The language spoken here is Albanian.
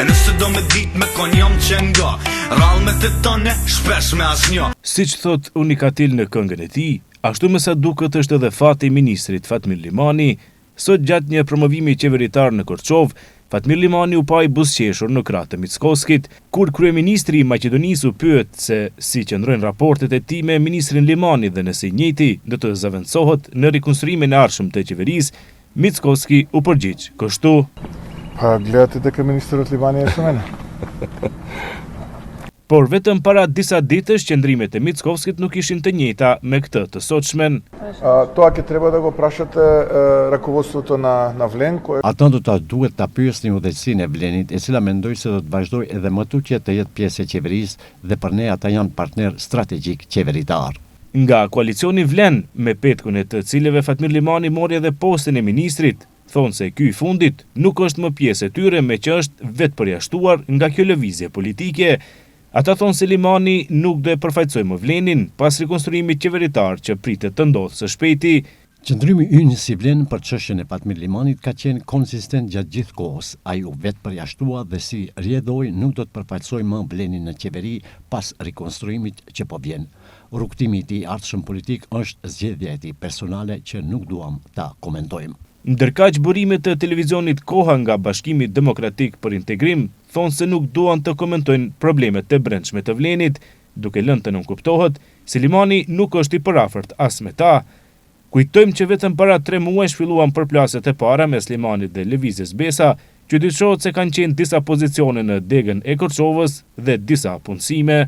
nëse do me dit me kon jam që nga rall me të tone, shpesh me asnjë. Siç thot Unikatil në këngën e tij, ashtu me sa duket është edhe fati i ministrit Fatmir Limani. Sot gjatë një promovimi qeveritar në Korçov, Fatmir Limani u pa i buzëqeshur në krah të Mickoskit, kur kryeministri i Maqedonisë u pyet se si qëndrojnë raportet e tij me ministrin Limani dhe nëse i njëjti do të zaventësohet në rikonstruimin e ardhshëm të qeverisë, Mickoski u përgjigj kështu: Pa glejati tek ministri Limani e shumena. Por vetëm para disa ditësh qëndrimet e Mickoskit nuk ishin të njëjta me këtë të sotshmen. Тоа ќе треба да го прашате ръководството на Vlen. Ata do ta duhet ta pyesni udhëheqësinë e Vlenit, e cila mendoj se do të vazhdojë edhe më tutje të jetë pjesë e qeverisë dhe për ne ata janë partner strategjik qeveritar. Nga koalicioni Vlen, me petkun e të cilëve Fatmir Limani mori edhe postin e ministrit, thonë se ky i fundit nuk është më pjesë e tyre, me që është vetë përjashtuar nga kjo lëvizje politike. Ata thonë se Limani nuk do e përfaqësoj më Vlenin pas rikonstruimit qeveritar që pritet të ndodhë së shpejti. Qëndrimi ynë si Vlen për çështjen e Fatmir Limanit ka qenë konsistent gjatë gjithë kohës. Ai u vetë përjashtua dhe si rjedhoi nuk do të përfaqësoj më Vlenin në qeveri pas rikonstruimit që po vjen. Rrugtimi i tij ardhshëm politik është zgjedhja e tij personale që nuk duam ta komentojmë. Ndërkaq burimet të televizionit Koha nga Bashkimi Demokratik për Integrim thonë se nuk duan të komentojnë problemet të brendshme të Vlenit, duke lënë të nënkuptohet se Limani nuk është i përafërt as me ta. Kujtojmë që vetëm para 3 muajsh filluan përplaset e para mes Limanit dhe lëvizjes Besa, që dyshohet se kanë qenë disa pozicione në degën e Korçovës dhe disa punësime.